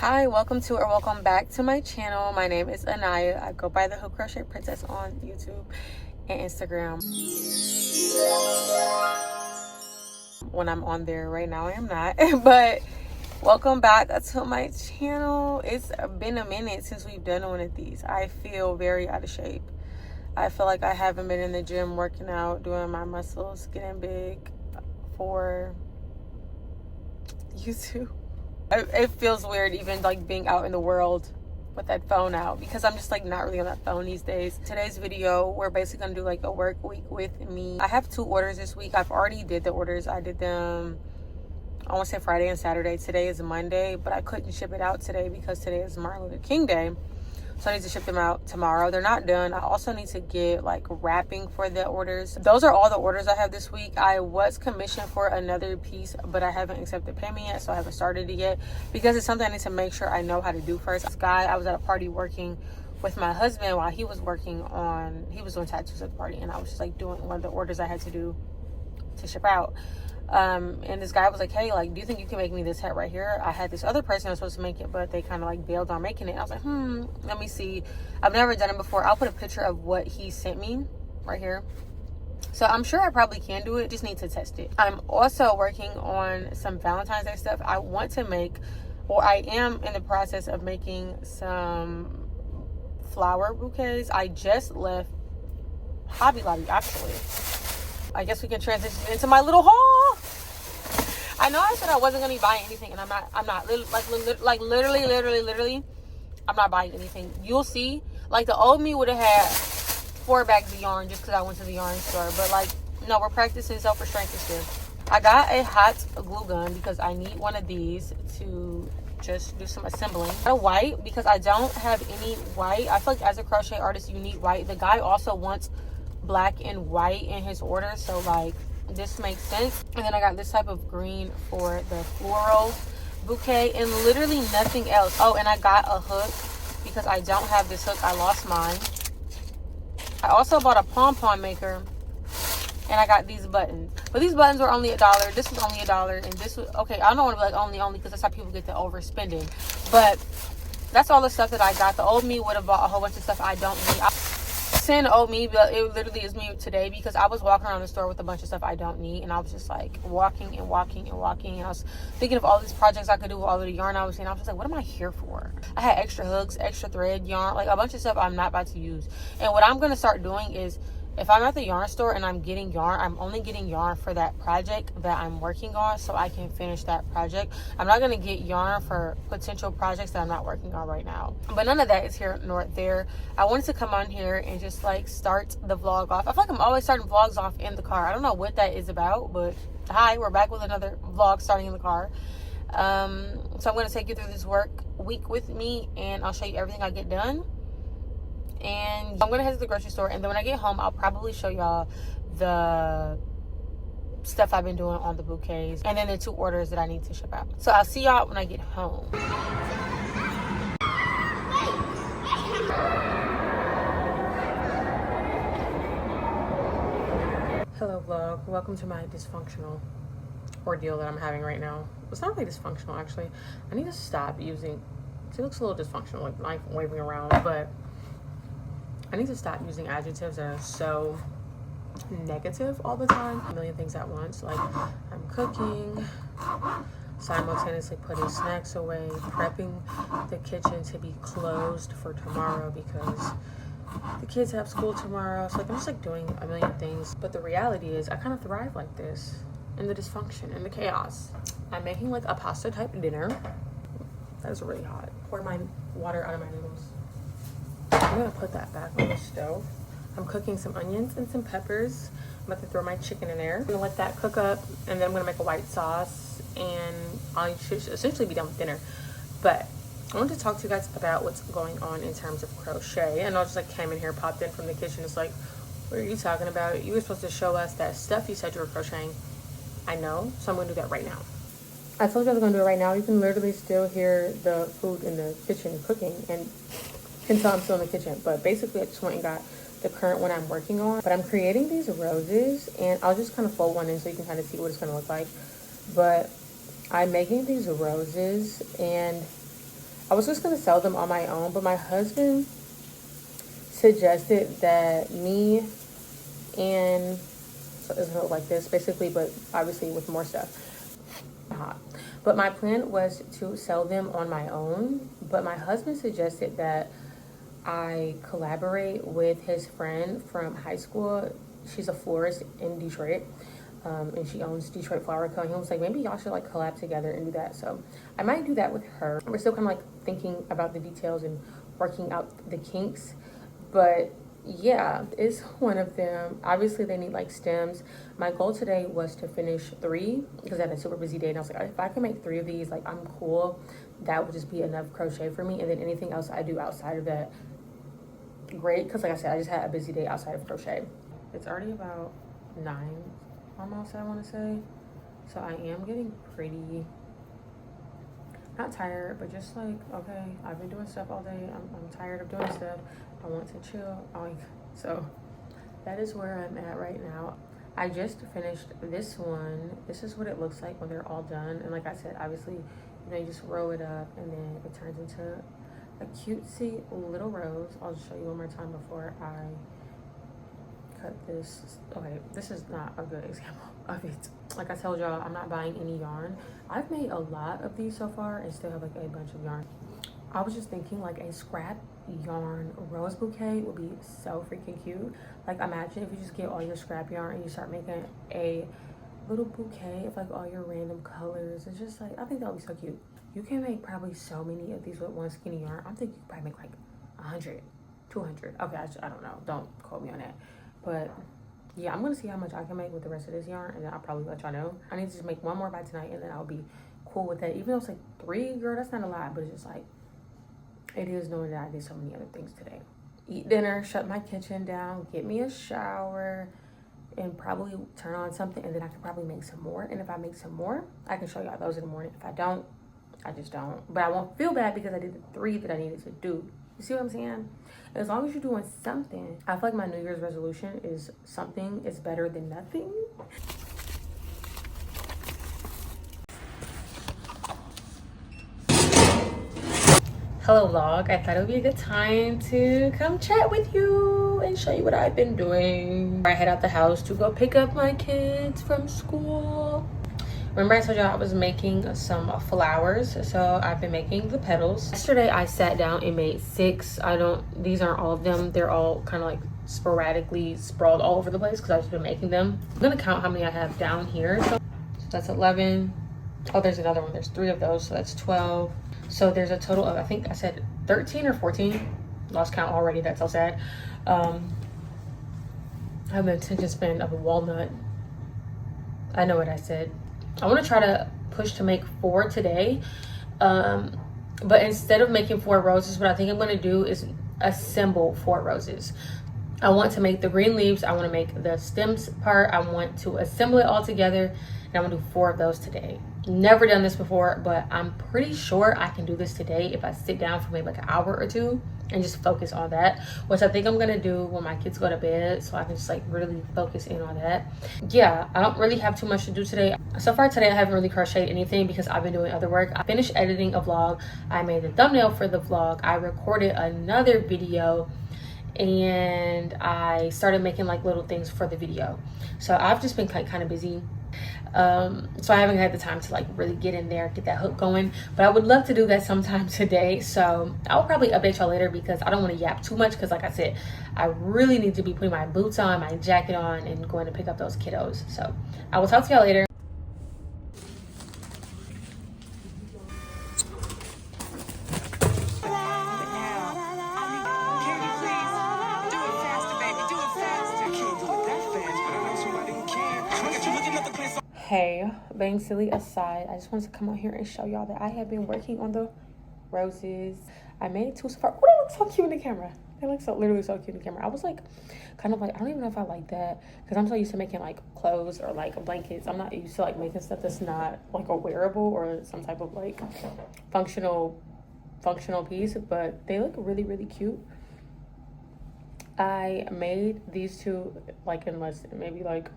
Hi, welcome to or welcome back to my channel. My name is Anaya. I go by the Hook Crochet Princess on YouTube and Instagram. When I'm on there right now, I am not. But welcome back to my channel. It's been a minute since we've done one of these. I feel very out of shape. I feel like I haven't been in the gym working out, doing my muscles, getting big for YouTube. It feels weird even like being out in the world with that phone out because I'm just like not really on that phone these days. Today's video, we're basically gonna do like a work week with me. I have 2 orders this week. I've already did the orders. I did them, I want to say Friday and Saturday. Today is Monday, but I couldn't ship it out today because today is Martin Luther King Day. So I need to ship them out tomorrow. They're not done. I also need to get like wrapping for the orders. Those are all the orders I have this week. I was commissioned for another piece, but I haven't accepted payment yet, so I haven't started it yet because it's something I need to make sure I know how to do first. This guy, I was at a party working with my husband while he was doing tattoos at the party, and I was just like doing one of the orders I had to do to ship out. And this guy was like, hey, like, do you think you can make me this hat right here? I had this other person who was supposed to make it, but they kind of like bailed on making it. I was like, let me see. I've never done it before. I'll put a picture of what he sent me right here. So I'm sure I probably can do it. Just need to test it. I'm also working on some Valentine's Day stuff. I want to make, or I am in the process of making some flower bouquets. I just left Hobby Lobby, actually. I guess we can transition into my little haul. I know I said I wasn't gonna be buying anything, and I'm not. Literally, I'm not buying anything. You'll see. Like the old me would have had 4 bags of yarn just because I went to the yarn store. But like, no, we're practicing self-restraint this year. I got a hot glue gun because I need one of these to just do some assembling. I got a white because I don't have any white. I feel like as a crochet artist, you need white. The guy also wants black and white in his order, so like this makes sense. And then I got this type of green for the floral bouquet and literally nothing else. Oh, and I got a hook because I don't have this hook. I lost mine. I also bought a pom-pom maker, and I got these buttons, but these buttons were only $1. This was only $1, and this was okay. I don't want to be like only because that's how people get to overspending, but that's all the stuff that I got. The old me would have bought a whole bunch of stuff I don't need. Saying old me, but it literally is me today because I was walking around the store with a bunch of stuff I don't need, and I was just like walking, and I was thinking of all these projects I could do with all of the yarn I was seeing. I was just like, what am I here for? I had extra hooks, extra thread, yarn, like a bunch of stuff I'm not about to use. And what I'm going to start doing is, if I'm at the yarn store and I'm getting yarn, I'm only getting yarn for that project that I'm working on so I can finish that project. I'm not going to get yarn for potential projects that I'm not working on right now. But none of that is here nor there. I wanted to come on here and just like start the vlog off. I feel like I'm always starting vlogs off in the car. I don't know what that is about, but hi, we're back with another vlog starting in the car. So I'm going to take you through this work week with me, and I'll show you everything I get done. And I'm gonna head to the grocery store, and then when I get home, I'll probably show y'all the stuff I've been doing on the bouquets, and then the 2 orders that I need to ship out. So I'll see y'all when I get home. Hello vlog, welcome to my dysfunctional ordeal that I'm having right now. It's not really dysfunctional, actually. I need to stop using, it looks a little dysfunctional, like knife waving around, but I need to stop using adjectives that are so negative all the time. A million things at once. Like, I'm cooking, simultaneously putting snacks away, prepping the kitchen to be closed for tomorrow because the kids have school tomorrow. So like, I'm just like doing a million things. But the reality is I kind of thrive like this, in the dysfunction, in the chaos. I'm making like a pasta type dinner. That is really hot. Pour my water out of my noodles. I'm gonna put that back on the stove. I'm cooking some onions and some peppers. I'm about to throw my chicken in there. I'm gonna let that cook up, and then I'm gonna make a white sauce, and I should essentially be done with dinner. But I wanted to talk to you guys about what's going on in terms of crochet. And I just like came in here, popped in from the kitchen. It's like, what are you talking about? You were supposed to show us that stuff you said you were crocheting. I know, so I'm gonna do that right now. I told you I was gonna do it right now. You can literally still hear the food in the kitchen cooking, and until I'm still in the kitchen. But basically I just went and got the current one I'm working on. But I'm creating these roses, and I'll just kind of fold one in so you can kind of see what it's going to look like. But I'm making these roses, and I was just gonna sell them on my own, but my husband suggested that me and so it's like this basically, but obviously with more stuff. But my plan was to sell them on my own, but my husband suggested that I collaborate with his friend from high school. She's a florist in Detroit, and she owns Detroit Flower Co. And he was like, maybe y'all should like collab together and do that. So I might do that with her. We're still kind of like thinking about the details and working out the kinks, but yeah, it's one of them. Obviously they need like stems. My goal today was to finish 3 because I had a super busy day, and I was like, if I can make 3 of these, like I'm cool. That would just be enough crochet for me, and then anything else I do outside of that, great, because like I said, I just had a busy day outside of crochet. It's already about 9 almost, I want to say, so I am getting pretty not tired, but just like, okay, I've been doing stuff all day. I'm tired of doing stuff. I want to chill. So that is where I'm at right now. I just finished this one. This is what it looks like when they're all done. And like I said, obviously, you know, you just roll it up and then it turns into a cutesy little rose. I'll just show you one more time before I cut this. Okay, this is not a good example of it. Like I told y'all, I'm not buying any yarn. I've made a lot of these so far and still have like a bunch of yarn. I was just thinking like a scrap yarn rose bouquet would be so freaking cute. Like imagine if you just get all your scrap yarn and you start making a little bouquet of like all your random colors. It's just like, I think that would be so cute. You can make probably so many of these with one skinny yarn. I'm thinking you could probably make like 100, 200. Okay, I don't know. Don't quote me on that. But yeah, I'm gonna see how much I can make with the rest of this yarn, and then I'll probably let y'all know. I need to just make one more by tonight, and then I'll be cool with that. Even though it's like 3, girl, that's not a lot, but it's just like, it is knowing that I did so many other things today. Eat dinner, shut my kitchen down, get me a shower, and probably turn on something, and then I can probably make some more. And if I make some more, I can show y'all those in the morning. If I don't, I just don't. But I won't feel bad because I did the 3 that I needed to do. You see what I'm saying? As long as you're doing something. I feel like my New Year's resolution is something is better than nothing. Hello vlog, I thought it would be a good time to come chat with you and show you what I've been doing. I head out the house to go pick up my kids from school. Remember I told y'all I was making some flowers, so I've been making the petals. Yesterday I sat down and made 6. These aren't all of them. They're all kind of like sporadically sprawled all over the place because I've just been making them. I'm gonna count how many I have down here. So that's 11. Oh, there's another one. There's 3 of those, so that's 12. So there's a total of, I think I said 13 or 14. Lost count already, that's so sad. I have an attention span of a walnut. I know what I said. I want to try to push to make 4 today. But instead of making 4 roses, what I think I'm going to do is assemble 4 roses. I want to make the green leaves. I want to make the stems part. I want to assemble it all together. And I'm going to do 4 of those today. Never done this before, but I'm pretty sure I can do this today if I sit down for maybe like an hour or 2 and just focus on that, which I think I'm gonna do when my kids go to bed, so I can just like really focus in on that. Yeah, I don't really have too much to do today. So far today I haven't really crocheted anything because I've been doing other work. I finished editing a vlog. I made the thumbnail for the vlog. I recorded another video, and I started making like little things for the video. So I've just been like kind of busy. So I haven't had the time to like really get in there, get that hook going, but I would love to do that sometime today. So I'll probably update y'all later because I don't want to yap too much, because like I said, I really need to be putting my boots on, my jacket on, and going to pick up those kiddos. So I will talk to y'all later. Hey, being silly aside, I just wanted to come on here and show y'all that I have been working on the roses. I made 2 so far. Oh, they look so cute in the camera. They look so literally so cute in the camera. I was like, kind of like, I don't even know if I like that, because I'm so used to making like clothes or like blankets. I'm not used to like making stuff that's not like a wearable or some type of like functional piece, but they look really, really cute. I made these 2 like in less than maybe like,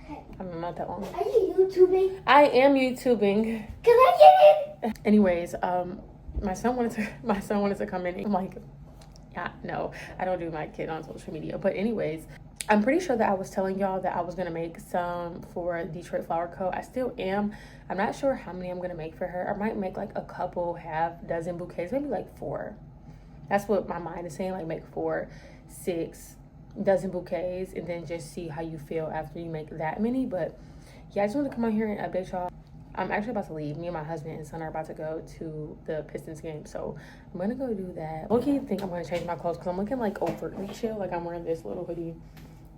I don't know, not that long. Are you YouTubing? I am YouTubing. Can I get it? Anyways, my son wanted to come in. I'm like, yeah, no, I don't do my kid on social media. But anyways, I'm pretty sure that I was telling y'all that I was gonna make some for Detroit Flower Co. I still am. I'm not sure how many I'm gonna make for her. I might make like a couple half dozen bouquets, maybe like 4. That's what my mind is saying, like make 4, 6 dozen bouquets, and then just see how you feel after you make that many. But yeah, I just wanted to come on here and update y'all. I'm actually about to leave. Me and my husband and son are about to go to the Pistons game, so I'm gonna go do that. Okay, think I'm gonna change my clothes because I'm looking like overtly chill. Like I'm wearing this little hoodie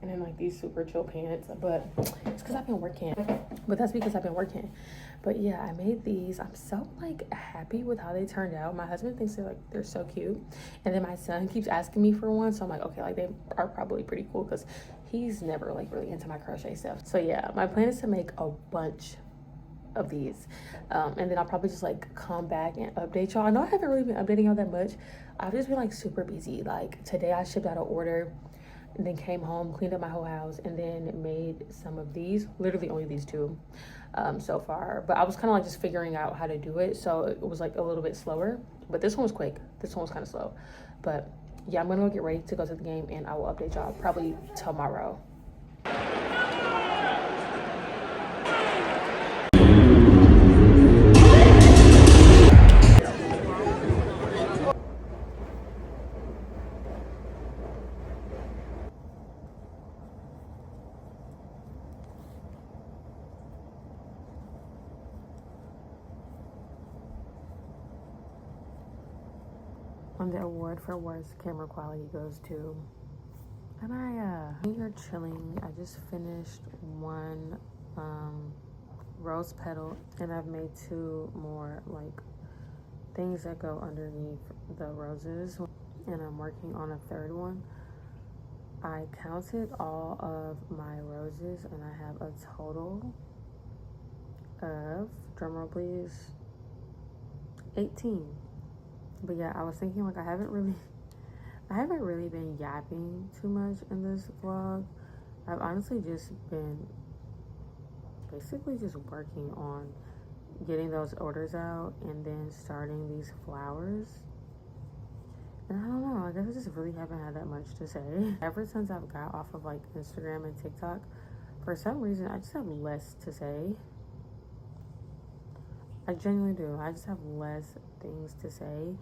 and then like these super chill pants, but it's because I've been working. But that's because I've been working. But yeah, I made these. I'm so like happy with how they turned out. My husband thinks they're so cute, and then my son keeps asking me for one, so I'm like, okay, like they are probably pretty cool because he's never like really into my crochet stuff. So yeah, my plan is to make a bunch of these, and then I'll probably just like come back and update y'all. I know I haven't really been updating y'all that much. I've just been like super busy. Like today I shipped out an order and then came home, cleaned up my whole house, and then made some of these. Literally only these 2 so far, but I was kind of like just figuring out how to do it, so it was like a little bit slower. But this one was quick. This one was kind of slow. But yeah, I'm gonna go get ready to go to the game, and I will update y'all probably tomorrow. And the award for worst camera quality goes to, and I'm here chilling. I just finished one rose petal, and I've made 2 more like things that go underneath the roses, and I'm working on a 3rd one. I counted all of my roses, and I have a total of, drumroll please, 18. But yeah, I was thinking like I haven't really been yapping too much in this vlog. I've honestly just been basically just working on getting those orders out and then starting these flowers. And I don't know, I guess I just really haven't had that much to say. Ever since I've got off of like Instagram and TikTok, for some reason I just have less to say. I genuinely do. I just have less things to say.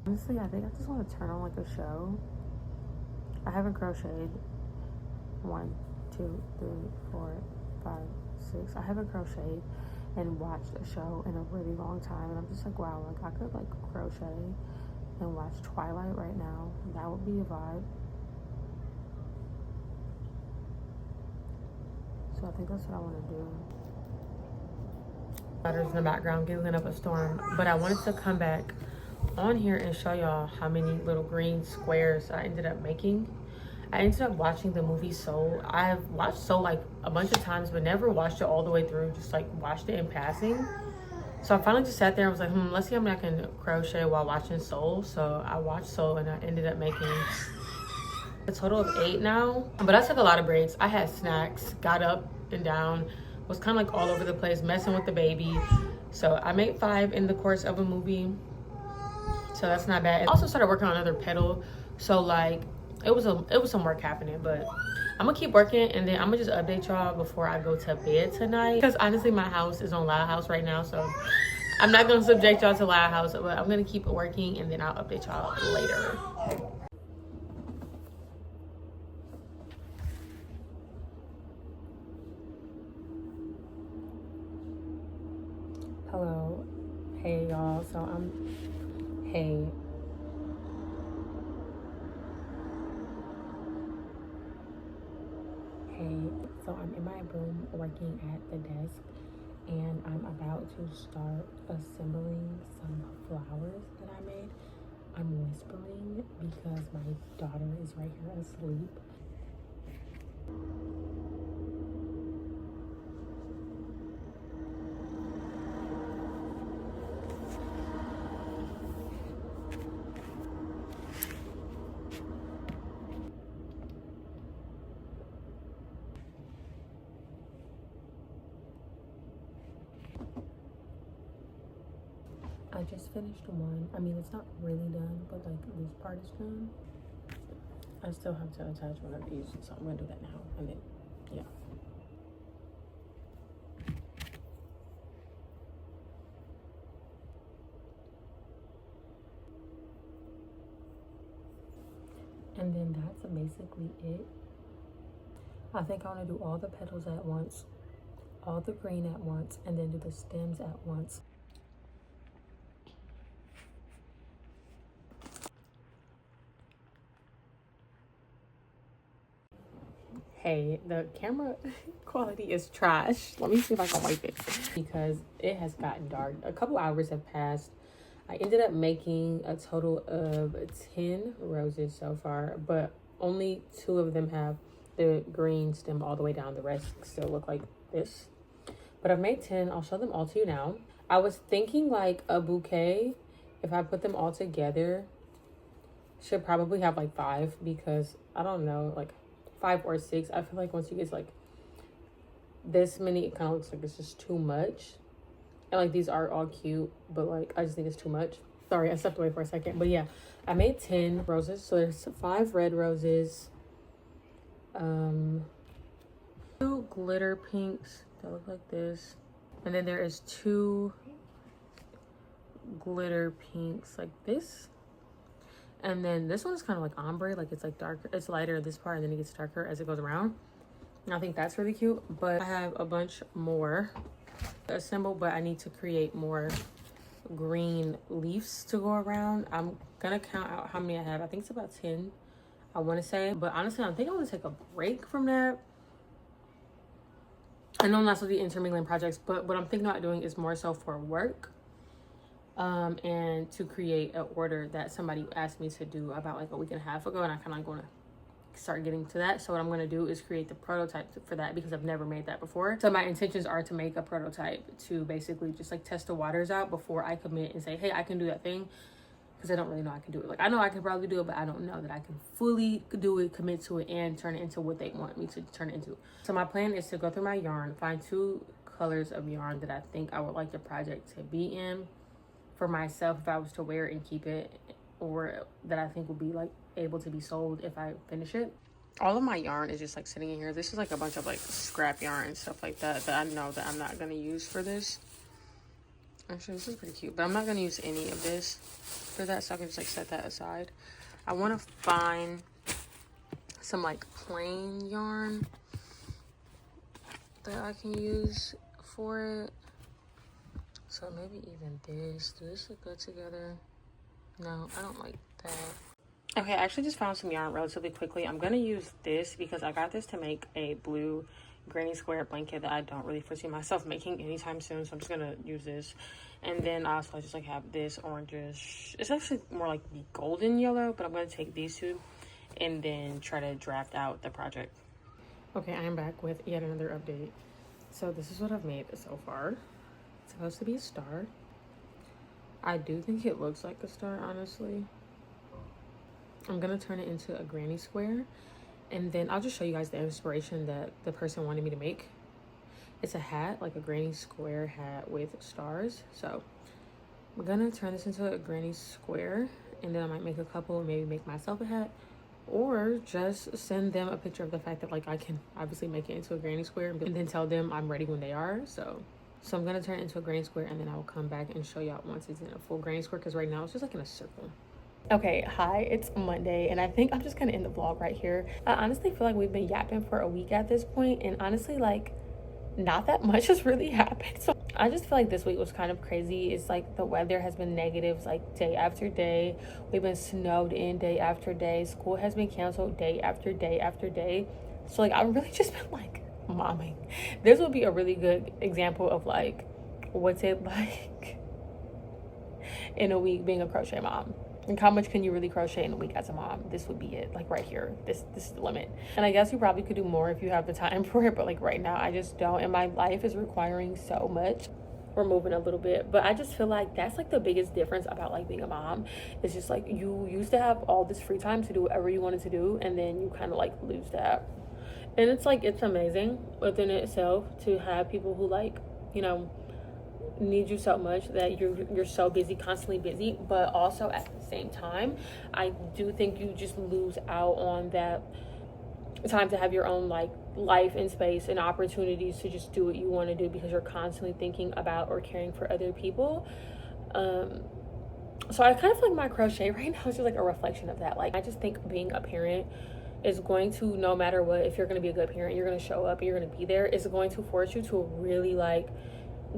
Honestly, I think I just want to turn on like a show. I haven't crocheted 1, 2, 3, 4, 5, 6. I haven't crocheted and watched a show in a really long time, and I'm just like, wow, like I could like crochet and watch Twilight right now. That would be a vibe. So I think that's what I want to do. Waters in the background giggling up a storm, but I wanted to come back on here and show y'all how many little green squares I ended up making. I ended up watching the movie Soul. I've watched Soul like a bunch of times, but never watched it all the way through, just like watched it in passing. So I finally just sat there and was like, let's see how many I can crochet while watching Soul. So I watched Soul and I ended up making a total of 8 now. But I took a lot of breaks. I had snacks, got up and down, was kind of like all over the place, messing with the baby. So I made 5 in the course of a movie. So that's not bad. I also started working on another petal. So like it was some work happening, but I'm gonna keep working, and then I'm gonna just update y'all before I go to bed tonight. Because honestly, my house is on Loud House right now, so I'm not gonna subject y'all to Loud House, but I'm gonna keep working, and then I'll update y'all later. Hello, hey y'all. So hey. So I'm in my room working at the desk, and I'm about to start assembling some flowers that I made. I'm whispering because my daughter is right here asleep. I just finished one. I mean, it's not really done, but like this part is done. I still have to attach one of these, so I'm gonna do that now. And then, yeah. And then that's basically it. I think I want to do all the petals at once, all the green at once, and then do the stems at once. Hey, the camera quality is trash. Let me see if I can wipe it because it has gotten dark. A couple hours have passed. I ended up making a total of 10 roses so far, but only 2 of them have the green stem all the way down. The rest still look like this. But I've made 10. I'll show them all to you now. I was thinking like a bouquet, if I put them all together, should probably have like 5 because I don't know, like 5 or 6. I feel like once you get to like this many, it kind of looks like it's just too much. And like these are all cute, but like I just think it's too much. Sorry, I stepped away for a second. But yeah, I made 10 roses. So there's 5 red roses, 2 glitter pinks that look like this, and then there is 2 glitter pinks like this. And then this one is kind of like ombre, like it's like darker, it's lighter this part, and then it gets darker as it goes around. And I think that's really cute. But I have a bunch more assembled, but I need to create more green leaves to go around. I'm gonna count out how many I have. I think it's about 10, I want to say. But honestly, I think I want to take a break from that. I know I'm not supposed to be intermingling projects, but what I'm thinking about doing is more so for work. And to create an order that somebody asked me to do about like a week and a half ago, and I kind of like want to start getting to that. So what I'm going to do is create the prototype for that because I've never made that before. So my intentions are to make a prototype to basically just like test the waters out before I commit and say, hey, I can do that thing, because I don't really know I can do it. Like I know I can probably do it, but I don't know that I can fully do it, commit to it, and turn it into what they want me to turn it into. So my plan is to go through my yarn, find 2 colors of yarn that I think I would like the project to be in for myself if I was to wear it and keep it, or that I think will be like able to be sold if I finish it. All of my yarn is just like sitting in here. This is like a bunch of like scrap yarn and stuff like that that I know that I'm not going to use for this. Actually, this is pretty cute, but I'm not going to use any of this for that, so I can just like set that aside. I want to find some like plain yarn that I can use for it. So maybe even this. Do this look good together? No, I don't like that. Okay, I actually just found some yarn relatively quickly. I'm going to use this because I got this to make a blue granny square blanket that I don't really foresee myself making anytime soon. So I'm just going to use this. And then also I just like have this orangish. It's actually more like the golden yellow, but I'm going to take these 2 and then try to draft out the project. Okay, I am back with yet another update. So this is what I've made so far. It's supposed to be a star. I do think it looks like a star, honestly. I'm gonna turn it into a granny square, and then I'll just show you guys the inspiration that the person wanted me to make. It's a hat, like a granny square hat with stars. So I'm gonna turn this into a granny square, and then I might make a couple, maybe make myself a hat, or just send them a picture of the fact that like I can obviously make it into a granny square and then tell them I'm ready when they are. So I'm gonna turn it into a granny square, and then I will come back and show y'all once it's in a full granny square, because right now it's just like in a circle. Okay, hi, it's Monday, and I think I'm just gonna end the vlog right here. I honestly feel like we've been yapping for a week at this point, and honestly, like, not that much has really happened. So I just feel like this week was kind of crazy. It's like the weather has been negative like day after day. We've been snowed in day after day. School has been canceled day after day after day. So like I've really just been like momming. This would be a really good example of like what's it like in a week being a crochet mom. And how much can you really crochet in a week as a mom? This would be it, like right here. This is the limit. And I guess you probably could do more if you have the time for it, but like right now I just don't, and my life is requiring so much. We're moving a little bit, but I just feel like that's like the biggest difference about like being a mom. It's just like you used to have all this free time to do whatever you wanted to do, and then you kind of like lose that. And it's like, it's amazing within itself to have people who like, you know, need you so much that you're so busy, constantly busy, but also at the same time, I do think you just lose out on that time to have your own like life and space and opportunities to just do what you want to do because you're constantly thinking about or caring for other people. So I kind of feel like my crochet right now is just like a reflection of that. Like, I just think being a parent is going to, no matter what, if you're going to be a good parent, you're going to show up and you're going to be there, it's going to force you to really like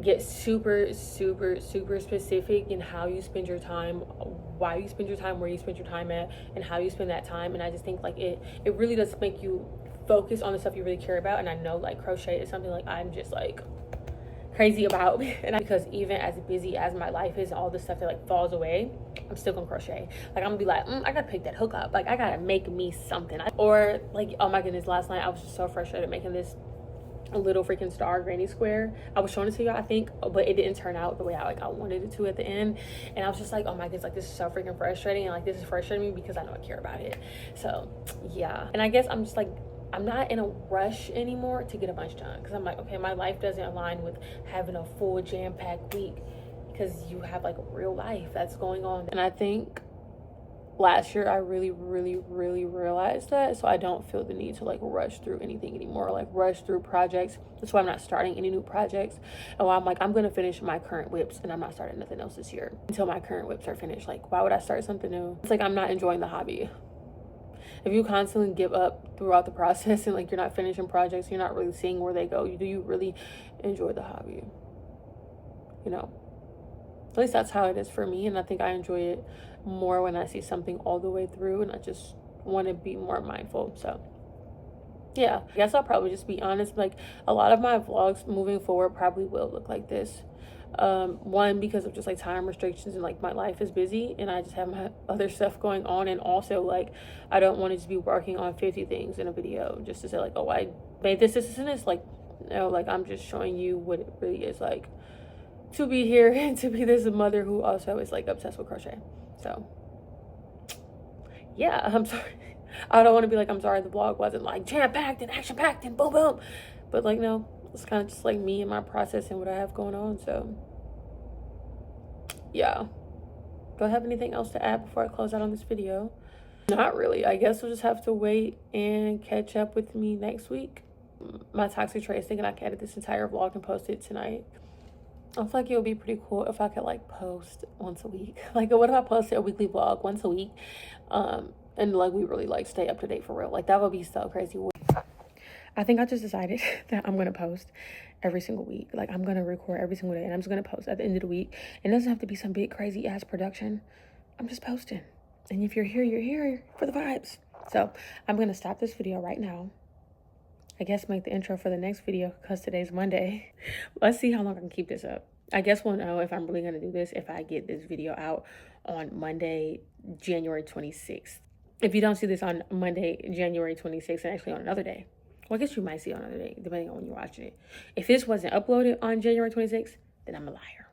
get super specific in how you spend your time, why you spend your time, where you spend your time at, and how you spend that time. And I just think like it really does make you focus on the stuff you really care about. And I know like crochet is something like I'm just like crazy about, and because even as busy as my life is, all the stuff that like falls away, I'm still gonna crochet. Like, I'm gonna be like, I gotta pick that hook up, like I gotta make me something. Or like, oh my goodness, last night I was just so frustrated making this little freaking star granny square. I was showing it to you, I think, but it didn't turn out the way I wanted it to at the end. And I was just like, oh my goodness, like this is so freaking frustrating, and like this is frustrating me because I know I care about it. So yeah, and I guess I'm just like, I'm not in a rush anymore to get a bunch done, because I'm like, okay, my life doesn't align with having a full jam-packed week, because you have like real life that's going on. And I think last year I really realized that, so I don't feel the need to like rush through anything anymore, like rush through projects. That's why I'm not starting any new projects. And why I'm like, I'm gonna finish my current whips and I'm not starting nothing else this year until my current whips are finished. Like, why would I start something new? It's like I'm not enjoying the hobby. If you constantly give up throughout the process and like you're not finishing projects, you're not really seeing where they go, do you really enjoy the hobby? You know, at least that's how it is for me. And I think I enjoy it more when I see something all the way through, and I just want to be more mindful. So yeah, I guess I'll probably just be honest. Like, a lot of my vlogs moving forward probably will look like this. One, because of just like time restrictions, and like my life is busy and I just have my other stuff going on. And also like, I don't want to just be working on 50 things in a video just to say like, oh, I made this and this. Like, no, like I'm just showing you what it really is like to be here and to be this mother who also is like obsessed with crochet. So yeah, I'm sorry. I don't want to be like, I'm sorry the vlog wasn't like jam-packed and action-packed and boom boom, but like, no, it's kind of just like me and my process and what I have going on. So yeah, do I have anything else to add before I close out on this video? Not really. I guess we'll just have to wait and catch up with me next week. My toxic trait is thinking I can edit this entire vlog and post it tonight. I feel like it would be pretty cool if I could like post once a week. Like, what if I posted a weekly vlog once a week, and like we really like stay up to date for real? Like, that would be so crazy. I think I just decided that I'm gonna post every single week. Like, I'm gonna record every single day and I'm just gonna post at the end of the week. It doesn't have to be some big crazy ass production. I'm just posting, and if you're here for the vibes. So I'm gonna stop this video right now. I guess make the intro for the next video because today's Monday. Let's see how long I can keep this up. I guess we'll know if I'm really going to do this if I get this video out on Monday, January 26th. If you don't see this on Monday, January 26th, and actually on another day, well, I guess you might see it on another day, depending on when you're watching it. If this wasn't uploaded on January 26th, then I'm a liar.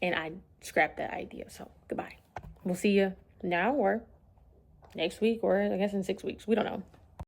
And I scrapped that idea. So goodbye. We'll see you now or next week, or I guess in 6 weeks. We don't know.